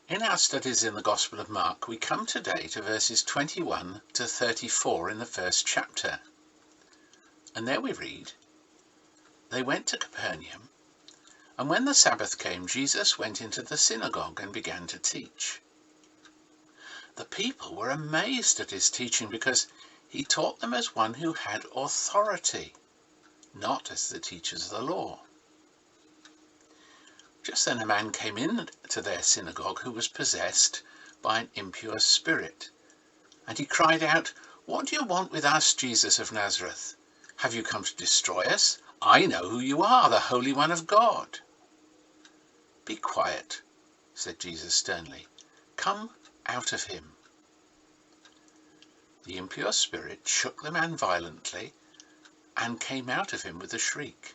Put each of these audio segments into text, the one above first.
In our studies in the Gospel of Mark, we come today to verses 21 to 34 in the first chapter. And there we read, "They went to Capernaum, and when the Sabbath came, Jesus went into the synagogue and began to teach. The people were amazed at his teaching because he taught them as one who had authority, not as the teachers of the law. Just then a man came in to their synagogue who was possessed by an impure spirit. And he cried out, 'What do you want with us, Jesus of Nazareth? Have you come to destroy us? I know who you are, the Holy One of God.' 'Be quiet,' said Jesus sternly. 'Come out of him.' The impure spirit shook the man violently and came out of him with a shriek.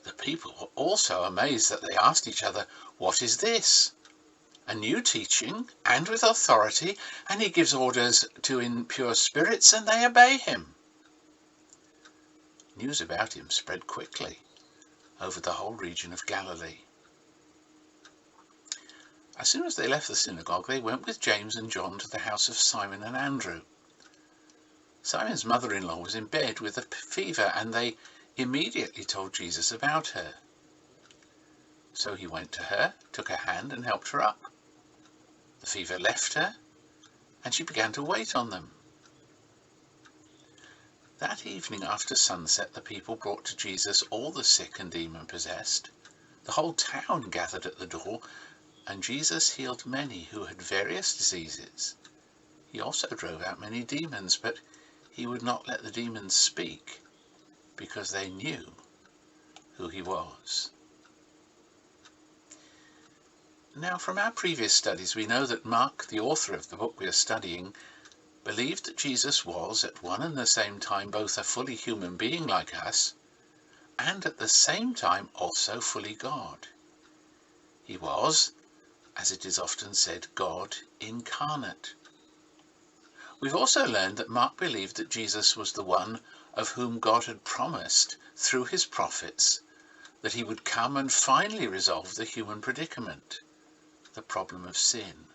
The people were also amazed that they asked each other, 'What is this? A new teaching and with authority, and he gives orders to impure spirits and they obey him.' News about him spread quickly over the whole region of Galilee. As soon as they left the synagogue, they went with James and John to the house of Simon and Andrew. Simon's mother-in-law was in bed with a fever, and they immediately told Jesus about her. So he went to her, took her hand and helped her up. The fever left her, and she began to wait on them. That evening after sunset, the people brought to Jesus all the sick and demon-possessed. The whole town gathered at the door, and Jesus healed many who had various diseases. He also drove out many demons, but he would not let the demons speak, because they knew who he was. Now, from our previous studies, we know that Mark, the author of the book we are studying, believed that Jesus was at one and the same time both a fully human being like us, and at the same time also fully God. He was, as it is often said, God incarnate. We've also learned that Mark believed that Jesus was the one of whom God had promised through his prophets that he would come and finally resolve the human predicament, the problem of sin.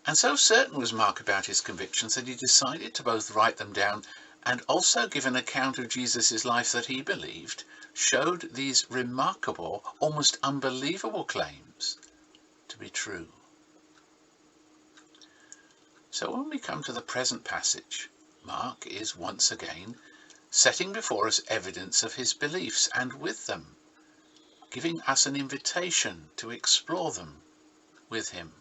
And so certain was Mark about his convictions that he decided to both write them down and also give an account of Jesus' life that he believed showed these remarkable, almost unbelievable claims to be true. So when we come to the present passage, Mark is once again setting before us evidence of his beliefs, and with them giving us an invitation to explore them with him.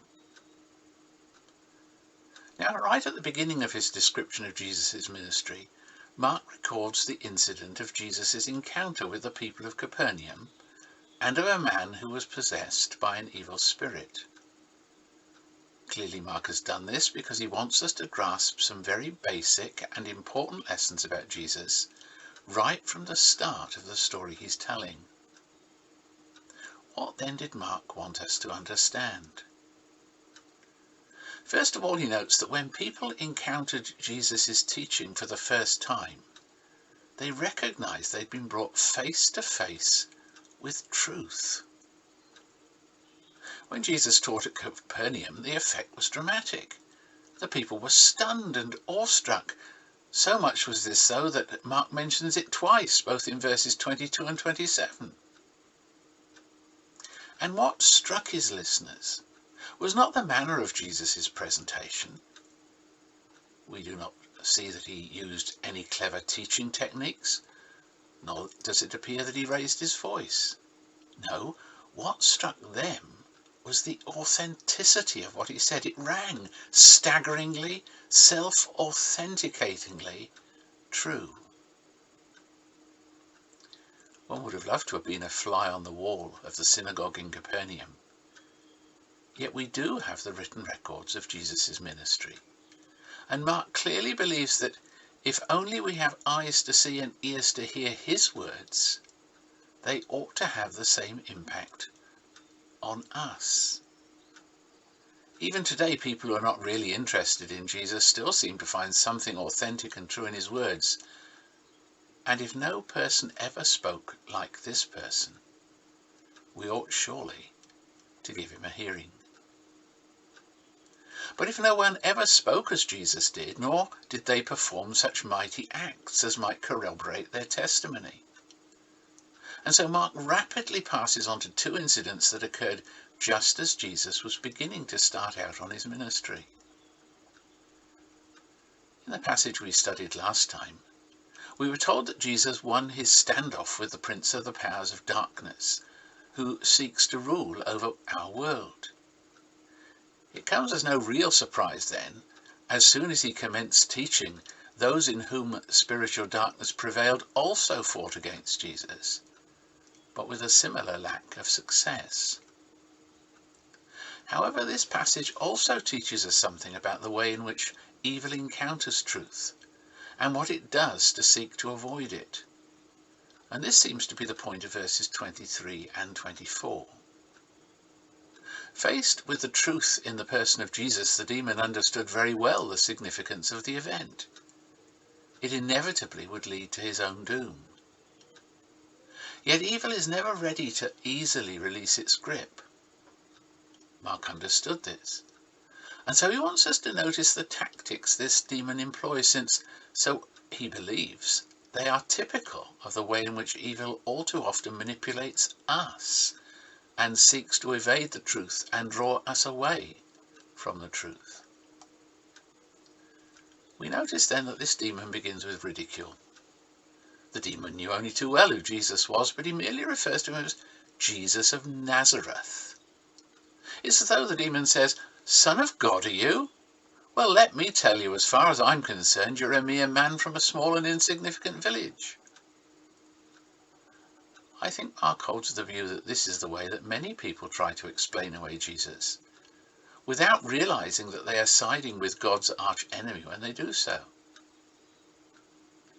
Now, right at the beginning of his description of Jesus' ministry, Mark records the incident of Jesus' encounter with the people of Capernaum and of a man who was possessed by an evil spirit. Clearly, Mark has done this because he wants us to grasp some very basic and important lessons about Jesus right from the start of the story he's telling. What then did Mark want us to understand? First of all, he notes that when people encountered Jesus' teaching for the first time, they recognized they'd been brought face to face with truth. When Jesus taught at Capernaum, the effect was dramatic. The people were stunned and awestruck. So much was this so that Mark mentions it twice, both in verses 22 and 27. And what struck his listeners was not the manner of Jesus' presentation. We do not see that he used any clever teaching techniques, nor does it appear that he raised his voice. No, what struck them was the authenticity of what he said. It rang staggeringly, self-authenticatingly true. One would have loved to have been a fly on the wall of the synagogue in Capernaum. Yet we do have the written records of Jesus' ministry. And Mark clearly believes that if only we have eyes to see and ears to hear his words, they ought to have the same impact on us. Even today, people who are not really interested in Jesus still seem to find something authentic and true in his words. And if no person ever spoke like this person, we ought surely to give him a hearing. But if no one ever spoke as Jesus did, nor did they perform such mighty acts as might corroborate their testimony. And so Mark rapidly passes on to two incidents that occurred just as Jesus was beginning to start out on his ministry. In the passage we studied last time, we were told that Jesus won his standoff with the prince of the powers of darkness, who seeks to rule over our world. It comes as no real surprise then, as soon as he commenced teaching, those in whom spiritual darkness prevailed also fought against Jesus, but with a similar lack of success. However, this passage also teaches us something about the way in which evil encounters truth, and what it does to seek to avoid it. And this seems to be the point of verses 23 and 24. Faced with the truth in the person of Jesus, the demon understood very well the significance of the event. It inevitably would lead to his own doom. Yet evil is never ready to easily release its grip. Mark understood this, and so he wants us to notice the tactics this demon employs, since, so he believes, they are typical of the way in which evil all too often manipulates us and seeks to evade the truth and draw us away from the truth. We notice then that this demon begins with ridicule. The demon knew only too well who Jesus was, but he merely refers to him as Jesus of Nazareth. It's as though the demon says, "Son of God, are you? Well, let me tell you, as far as I'm concerned, you're a mere man from a small and insignificant village." I think Mark holds the view that this is the way that many people try to explain away Jesus, without realizing that they are siding with God's arch enemy when they do so.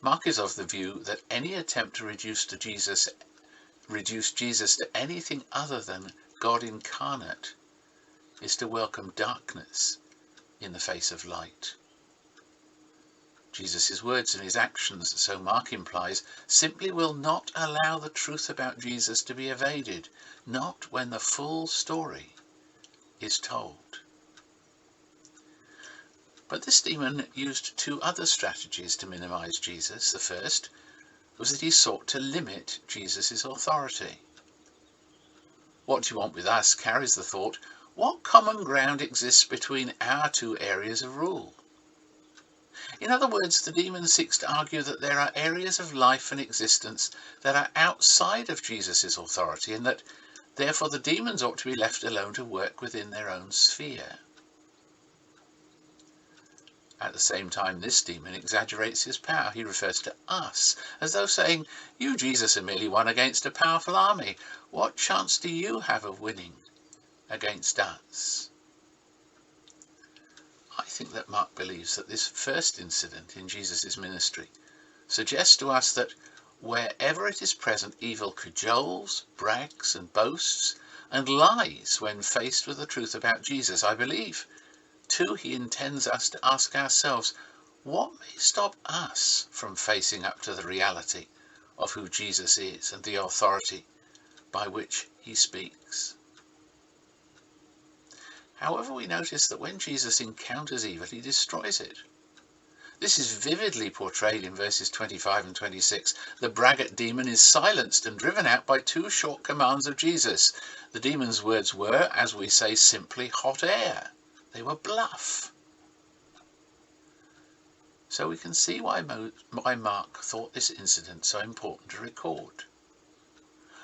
Mark is of the view that any attempt to reduce Jesus to anything other than God incarnate is to welcome darkness in the face of light. Jesus' words and his actions, so Mark implies, simply will not allow the truth about Jesus to be evaded, not when the full story is told. But this demon used two other strategies to minimize Jesus. The first was that he sought to limit Jesus' authority. What do you want with us carries the thought, what common ground exists between our two areas of rule? In other words, the demon seeks to argue that there are areas of life and existence that are outside of Jesus' authority, and that therefore the demons ought to be left alone to work within their own sphere. At the same time, this demon exaggerates his power. He refers to us, as though saying, "You, Jesus, are merely one against a powerful army. What chance do you have of winning against us?" I think that Mark believes that this first incident in Jesus' ministry suggests to us that wherever it is present, evil cajoles, brags and boasts and lies when faced with the truth about Jesus. I believe, too, he intends us to ask ourselves, what may stop us from facing up to the reality of who Jesus is and the authority by which he speaks? However, we notice that when Jesus encounters evil, he destroys it. This is vividly portrayed in verses 25 and 26. The braggart demon is silenced and driven out by two short commands of Jesus. The demon's words were, as we say, simply hot air. They were bluff. So we can see why Mark thought this incident so important to record.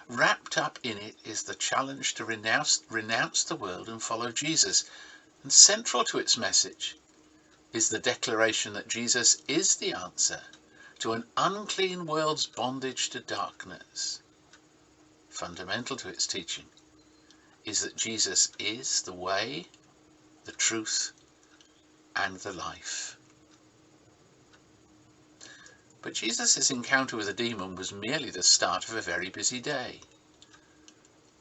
Wrapped up in it is the challenge to renounce the world and follow Jesus, and central to its message is the declaration that Jesus is the answer to an unclean world's bondage to darkness. Fundamental to its teaching is that Jesus is the way, the truth, and the life. But Jesus' encounter with the demon was merely the start of a very busy day.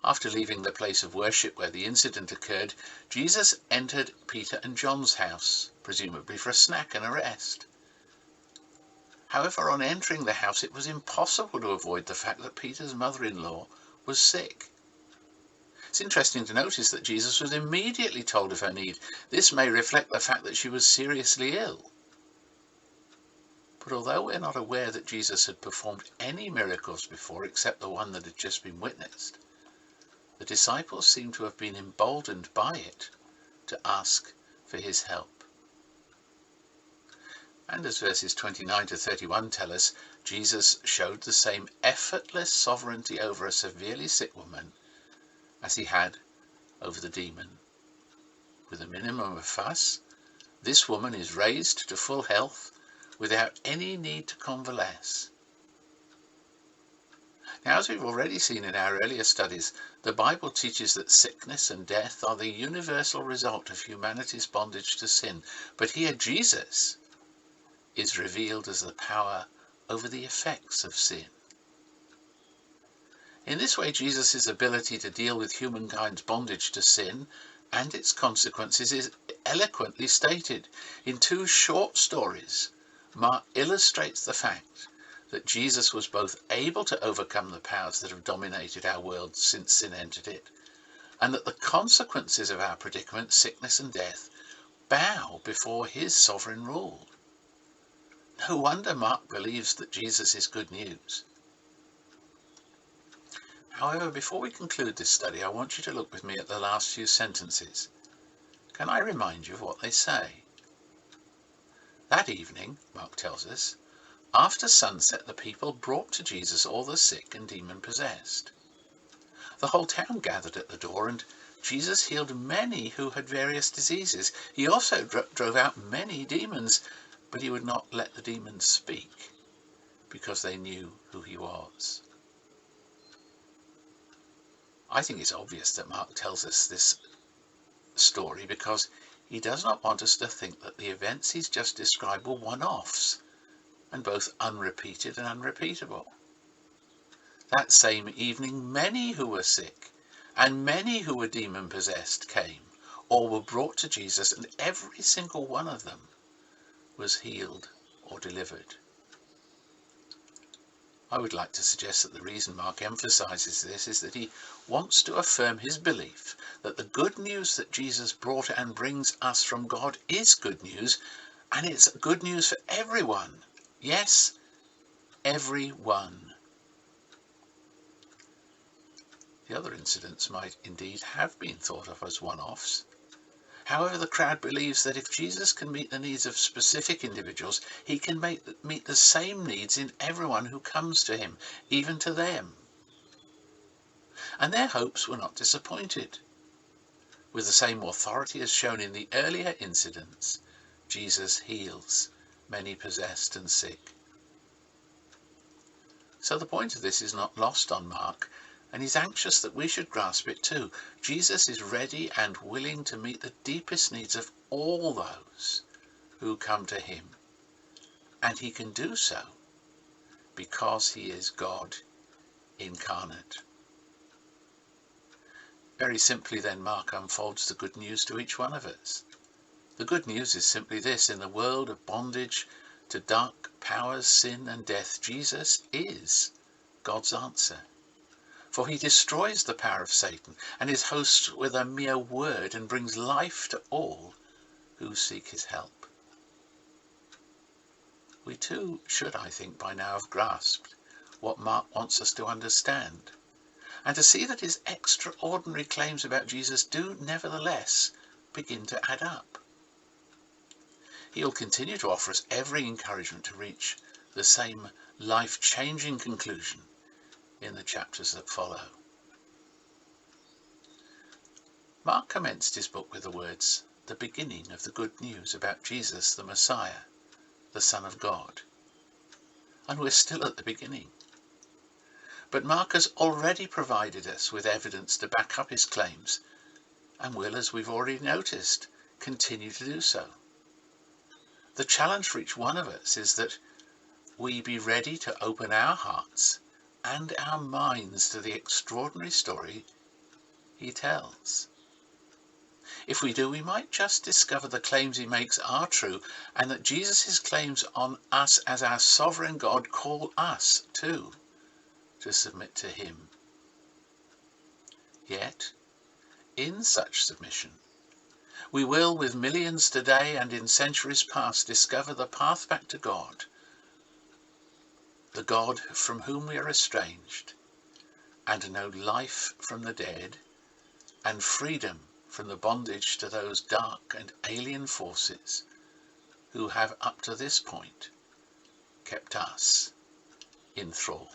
After leaving the place of worship where the incident occurred, Jesus entered Peter and John's house, presumably for a snack and a rest. However, on entering the house, it was impossible to avoid the fact that Peter's mother-in-law was sick. It's interesting to notice that Jesus was immediately told of her need. This may reflect the fact that she was seriously ill. But although we're not aware that Jesus had performed any miracles before except the one that had just been witnessed, the disciples seem to have been emboldened by it to ask for his help. And as verses 29 to 31 tell us, Jesus showed the same effortless sovereignty over a severely sick woman as he had over the demon. With a minimum of fuss, this woman is raised to full health without any need to convalesce. Now, as we've already seen in our earlier studies, the Bible teaches that sickness and death are the universal result of humanity's bondage to sin. But here Jesus is revealed as the power over the effects of sin. In this way, Jesus' ability to deal with humankind's bondage to sin and its consequences is eloquently stated. In two short stories, Mark illustrates the fact that Jesus was both able to overcome the powers that have dominated our world since sin entered it, and that the consequences of our predicament, sickness and death, bow before his sovereign rule. No wonder Mark believes that Jesus is good news. However, before we conclude this study, I want you to look with me at the last few sentences. Can I remind you of what they say? That evening, Mark tells us, after sunset, the people brought to Jesus all the sick and demon-possessed. The whole town gathered at the door, and Jesus healed many who had various diseases. He also drove out many demons, but he would not let the demons speak, because they knew who he was. I think it's obvious that Mark tells us this story because he does not want us to think that the events he's just described were one-offs, and both unrepeated and unrepeatable. That same evening, many who were sick and many who were demon-possessed came, or were brought to Jesus, and every single one of them was healed or delivered. I would like to suggest that the reason Mark emphasizes this is that he wants to affirm his belief that the good news that Jesus brought and brings us from God is good news, and it's good news for everyone. Yes, everyone. The other incidents might indeed have been thought of as one-offs. However, the crowd believes that if Jesus can meet the needs of specific individuals, he can meet the same needs in everyone who comes to him, even to them. And their hopes were not disappointed. With the same authority as shown in the earlier incidents, Jesus heals many possessed and sick. So the point of this is not lost on Mark, and he's anxious that we should grasp it too. Jesus is ready and willing to meet the deepest needs of all those who come to him, and he can do so because he is God incarnate. Very simply then, Mark unfolds the good news to each one of us. The good news is simply this: in the world of bondage to dark powers, sin and death, Jesus is God's answer. For he destroys the power of Satan and his hosts with a mere word, and brings life to all who seek his help. We too should, I think, by now have grasped what Mark wants us to understand, and to see that his extraordinary claims about Jesus do nevertheless begin to add up. He'll continue to offer us every encouragement to reach the same life-changing conclusion in the chapters that follow. Mark commenced his book with the words, "The beginning of the good news about Jesus, the Messiah, the Son of God." And we're still at the beginning. But Mark has already provided us with evidence to back up his claims, and will, as we've already noticed, continue to do so. The challenge for each one of us is that we be ready to open our hearts and our minds to the extraordinary story he tells. If we do, we might just discover the claims he makes are true, and that Jesus' claims on us as our sovereign God call us too to submit to him. Yet, In such submission, we will, with millions today and in centuries past, discover the path back to God, the God from whom we are estranged, and know life from the dead and freedom from the bondage to those dark and alien forces who have up to this point kept us in thrall.